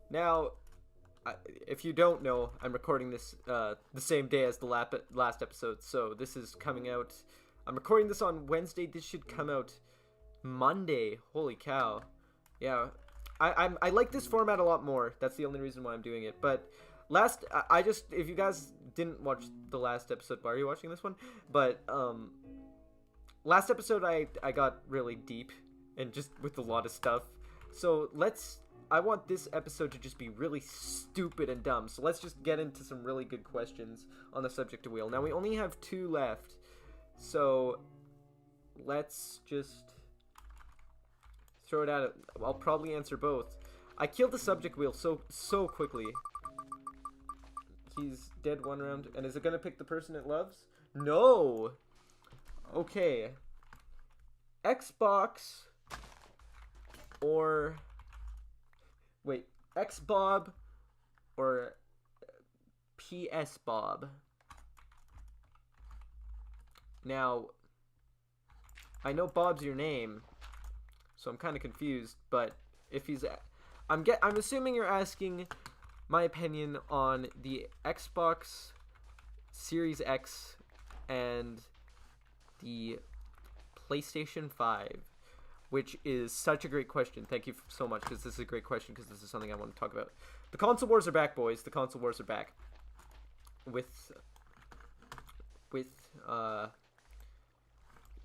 Now, if you don't know, I'm recording this the same day as the last episode, so this is coming out. I'm recording this on Wednesday. This should come out Monday. Holy cow! Yeah, I like this format a lot more. That's the only reason why I'm doing it. But I just, if you guys didn't watch the last episode, why are you watching this one? But last episode I got really deep and just with a lot of stuff. So I want this episode to just be really stupid and dumb. So let's just get into some really good questions on the subject of wheel. Now we only have 2 left. So let's just throw it at it. I'll probably answer both. I killed the subject wheel so quickly. He's dead 1 round. And is it gonna pick the person it loves? No! Okay. Xbox or... Wait, X-Bob or PS-Bob? Now, I know Bob's your name, so I'm kind of confused, but if he's... I'm assuming you're asking my opinion on the Xbox Series X and the PlayStation 5. Which is such a great question. Thank you so much, because this is a great question, because this is something I want to talk about. The console wars are back, boys. The console wars are back.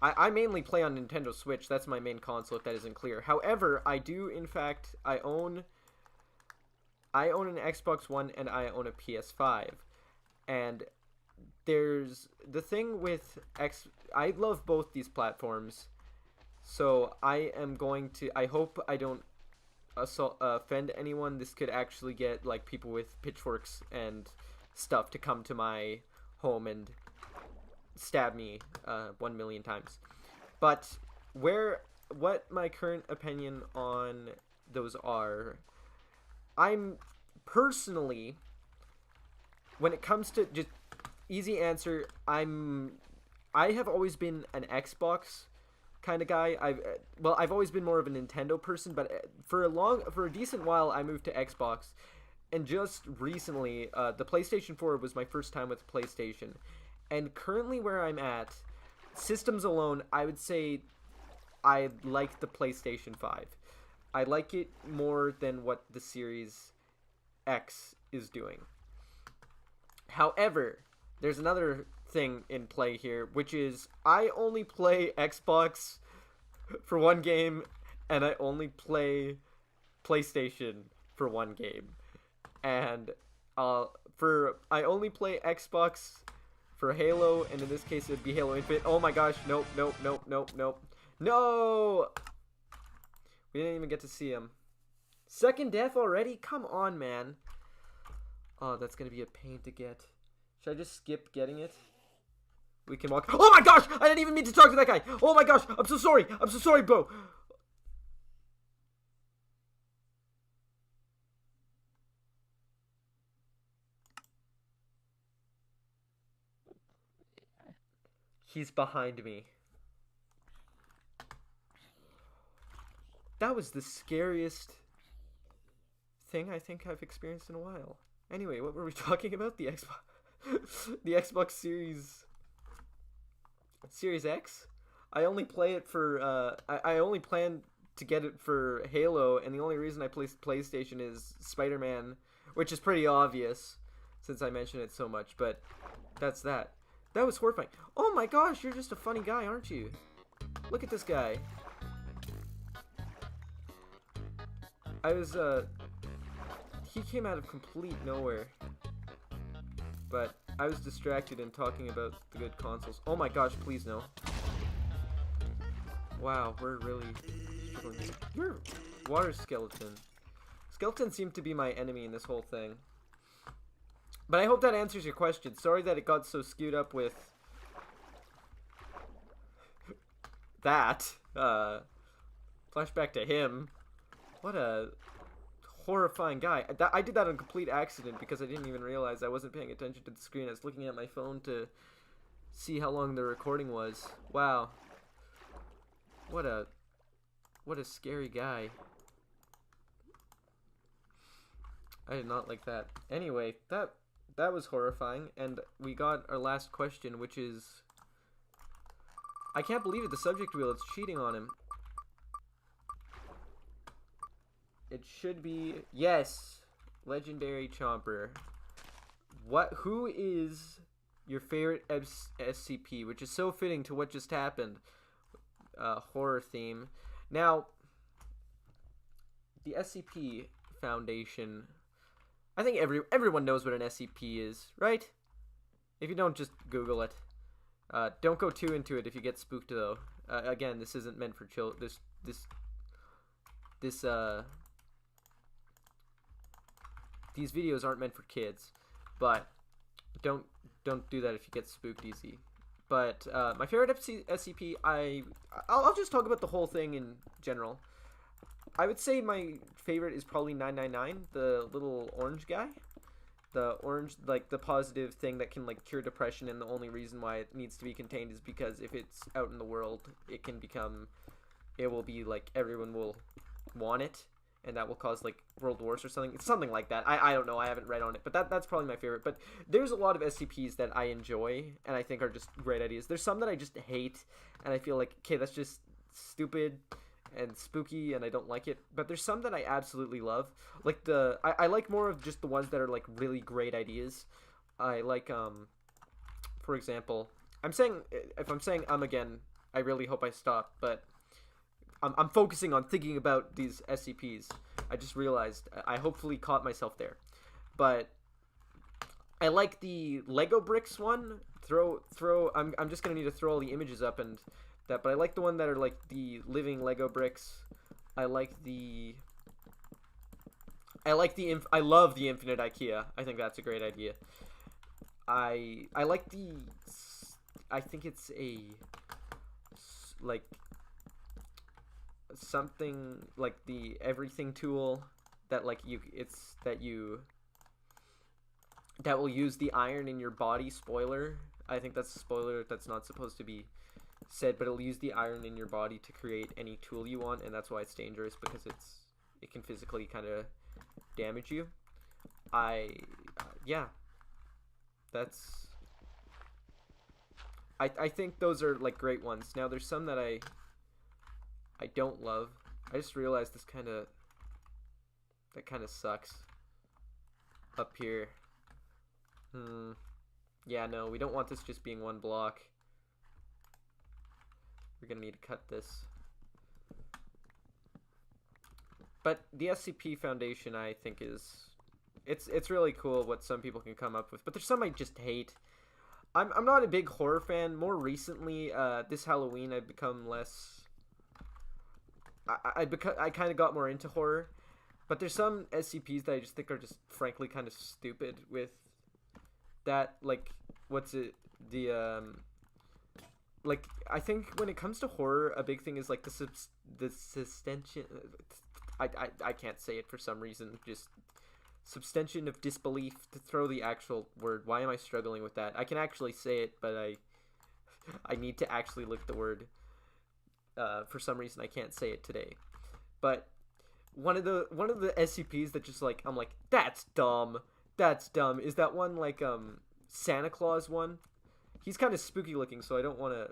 I mainly play on Nintendo Switch. That's my main console, if that isn't clear. However, I do, in fact, I own an Xbox One and I own a PS5. And there's the thing with I love both these platforms. So I am going to, I hope I don't offend anyone. This could actually get like people with pitchforks and stuff to come to my home and stab me 1,000,000 times. But what my current opinion on those are, I'm personally, when it comes to just easy answer, I have always been an Xbox kind of guy. I've always been more of a Nintendo person, but for a decent while I moved to Xbox, and just recently the PlayStation 4 was my first time with PlayStation, and currently where I'm at, systems alone, I would say I like the PlayStation 5. I like it more than what the Series X is doing. However, there's another thing in play here, which is I only play Xbox for 1 game and I only play PlayStation for 1 game. And I only play Xbox for Halo, and in this case it'd be Halo Infinite. Oh my gosh, nope. No! We didn't even get to see him. Second death already? Come on, man. Oh, that's gonna be a pain to get. Should I just skip getting it? We can walk. Oh my gosh! I didn't even mean to talk to that guy! Oh my gosh! I'm so sorry! I'm so sorry, bro! He's behind me. That was the scariest thing I think I've experienced in a while. Anyway, what were we talking about? The Xbox... the Xbox Series X? I only play it for, I only plan to get it for Halo, and the only reason I play PlayStation is Spider-Man, which is pretty obvious, since I mention it so much, but that's that. That was horrifying. Oh my gosh, you're just a funny guy, aren't you? Look at this guy. He came out of complete nowhere. But I was distracted in talking about the good consoles. Oh my gosh, please no. Wow, we're really struggling. You're water skeleton. Skeletons seem to be my enemy in this whole thing. But I hope that answers your question. Sorry that it got so skewed up with that. Flashback to him. What a horrifying guy. I did that on complete accident because I didn't even realize I wasn't paying attention to the screen. I was looking at my phone to see how long the recording was. Wow. What a scary guy. I did not like that. Anyway, that was horrifying, and we got our last question, which is... I can't believe it, the subject wheel, it's cheating on him. It should be... Yes! Legendary Chomper. Who is your favorite SCP, which is so fitting to what just happened. Horror theme. Now, the SCP Foundation... I think everyone knows what an SCP is, right? If you don't, just Google it. Don't go too into it if you get spooked, though. Again, this isn't meant for children. These videos aren't meant for kids, but don't do that if you get spooked easy. But my favorite SCP, I'll just talk about the whole thing in general. I would say my favorite is probably 999, the little orange guy. The orange, like, the positive thing that can, like, cure depression, and the only reason why it needs to be contained is because if it's out in the world, it will be, like, everyone will want it, and that will cause, like, world wars or something. It's something like that. I don't know. I haven't read on it, but that's probably my favorite. But there's a lot of SCPs that I enjoy, and I think are just great ideas. There's some that I just hate, and I feel like, okay, that's just stupid and spooky, and I don't like it. But there's some that I absolutely love. Like I like more of just the ones that are like really great ideas. I like for example, if I'm saying again, I really hope I stop, but I'm focusing on thinking about these SCPs. I just realized I hopefully caught myself there. But I like the Lego bricks one. I'm just gonna need to throw all the images up and that, but I like the one that are like the living Lego bricks. I love the infinite IKEA. I think that's a great idea. I like I think it's a like something like the everything tool that like that will use the iron in your body. Spoiler. I think that's a spoiler that's not supposed to be said, but it'll use the iron in your body to create any tool you want, and that's why it's dangerous, because it can physically kind of damage you. Yeah, that's I think those are like great ones. Now there's some that I don't love. I just realized that kind of sucks up here. Yeah, no, we don't want this just being one block. We're gonna need to cut this. But the SCP Foundation, I think, it's really cool what some people can come up with. But there's some I just hate. I'm not a big horror fan. More recently, this Halloween, I've become less. I kind of got more into horror. But there's some SCPs that I just think are just frankly kind of stupid. With that, like, what's it? Like, I think when it comes to horror, a big thing is like the substension. I can't say it for some reason. Just substension of disbelief, to throw the actual word. Why am I struggling with that? I can actually say it, but I need to actually look the word. For some reason, I can't say it today. But one of the SCPs that just like I'm like that's dumb. That's dumb. Is that one like Santa Claus one? He's kind of spooky looking, so I don't want to.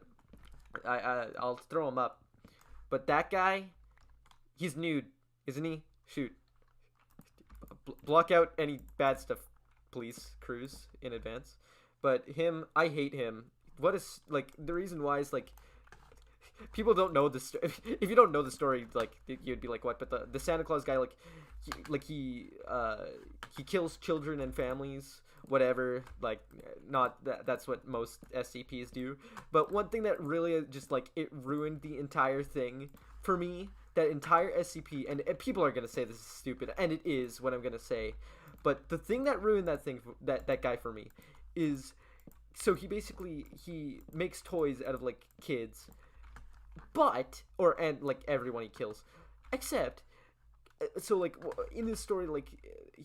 I'll throw him up. But that guy, he's nude, isn't he? Shoot. Block out any bad stuff, please, Cruz, in advance. But him, I hate him. What is like the reason why is like people don't know this. If you don't know the story, like you'd be like, what? But the Santa Claus guy, he kills children and families. Whatever, like, not that's what most SCPs do. But one thing that really just like it ruined the entire thing for me, that entire SCP, and people are gonna say this is stupid, and it is what I'm gonna say, but the thing that ruined that thing, that guy for me, is so he makes toys out of like kids, and like everyone he kills, except. So, like, in this story, like,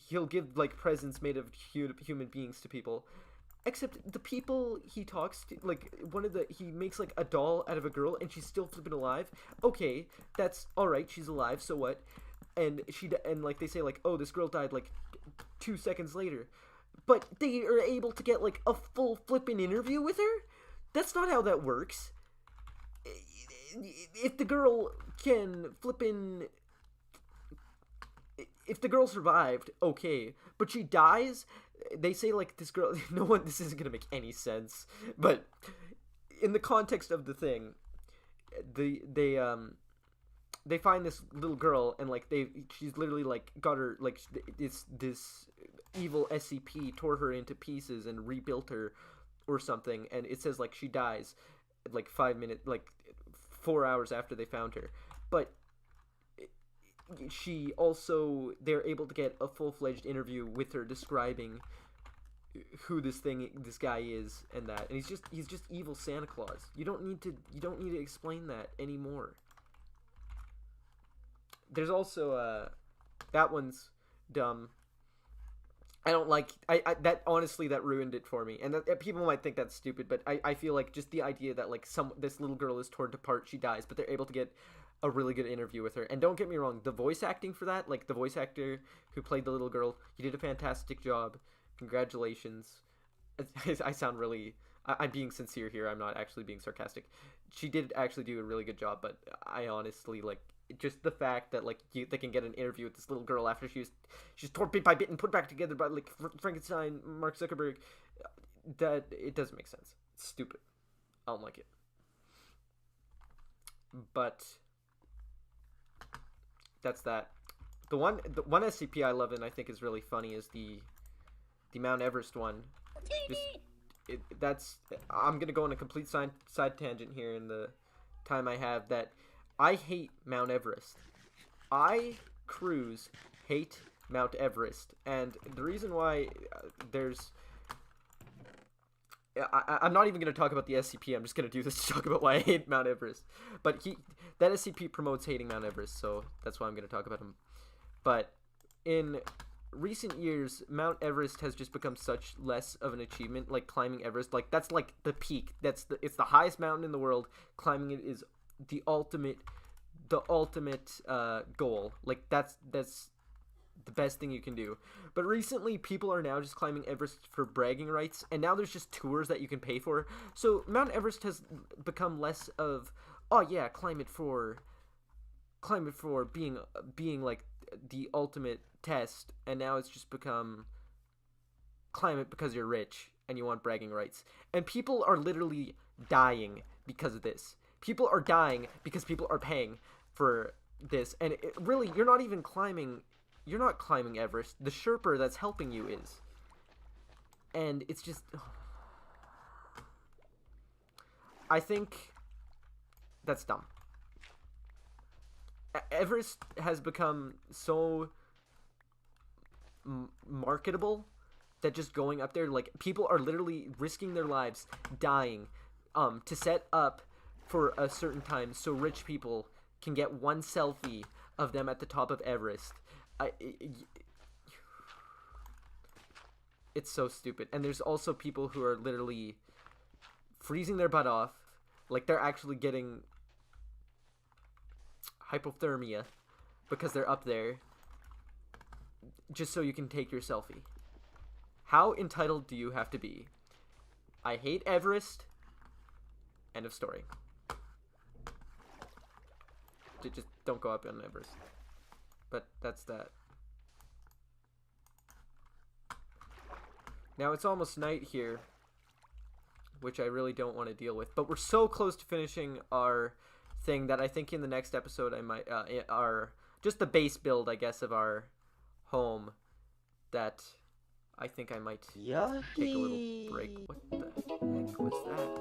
he'll give, like, presents made of human beings to people. Except the people he talks to, like, he makes, like, a doll out of a girl, and she's still flipping alive. Okay, that's alright, she's alive, so what? and like they say like, oh, this girl died like 2 seconds later, but they are able to get like a full flippin' interview with her. That's not how that works. If the girl can flippin', if the girl survived, okay, but she dies. They say like this girl. No one. This isn't gonna make any sense, but in the context of the thing, they find this little girl, and like she's literally like got her like this evil SCP tore her into pieces and rebuilt her or something, and it says like she dies like 5 minutes, like 4 hours after they found her, but she also, they're able to get a full-fledged interview with her describing who this guy is, and that, and he's just evil Santa Claus. You don't need to explain that anymore. There's also that one's dumb. I don't like that, honestly, that ruined it for me. And people might think that's stupid, but I feel like just the idea that like this little girl is torn apart, she dies, but they're able to get a really good interview with her. And don't get me wrong, the voice acting for that, like the voice actor who played the little girl, he did a fantastic job. Congratulations. I sound really, I'm being sincere here. I'm not actually being sarcastic. She did actually do a really good job, but I honestly, like, just the fact that like they can get an interview with this little girl after she's torn bit by bit and put back together by like Frankenstein, Mark Zuckerberg, that it doesn't make sense. It's stupid. I don't like it. But that's that. The one SCP I love and I think is really funny is the Mount Everest one. I'm gonna go on a complete side tangent here in the time I have. That I hate Mount Everest. I, Cruz, hate Mount Everest, and the reason why I'm not even going to talk about the SCP. I'm just going to do this to talk about why I hate Mount Everest. But that SCP promotes hating Mount Everest, so that's why I'm going to talk about him. But in recent years, Mount Everest has just become such less of an achievement. Like climbing Everest, like that's like the peak. It's the highest mountain in the world. Climbing it is the ultimate goal. Like that's the best thing you can do. But recently people are now just climbing Everest for bragging rights, and now there's just tours that you can pay for. So Mount Everest has become less of, oh yeah, climb it for being like the ultimate test, and now it's just become climb it because you're rich and you want bragging rights. And people are literally dying because of this. People are dying because people are paying for this, and really, you're not climbing Everest. The Sherpa that's helping you is. And it's just, I think that's dumb. Everest has become so marketable that just going up there, like, people are literally risking their lives, dying, to set up for a certain time so rich people can get one selfie of them at the top of Everest. It's so stupid. And there's also people who are literally freezing their butt off, like they're actually getting hypothermia because they're up there, just so you can take your selfie. How entitled do you have to be? I hate Everest. End of story. Just don't go up on Everest. But that's that. Now it's almost night here, which I really don't want to deal with. But we're so close to finishing our thing that I think in the next episode I might, just the base build, I guess, of our home, that I think I might Yoshi. take a little break. What the heck was that?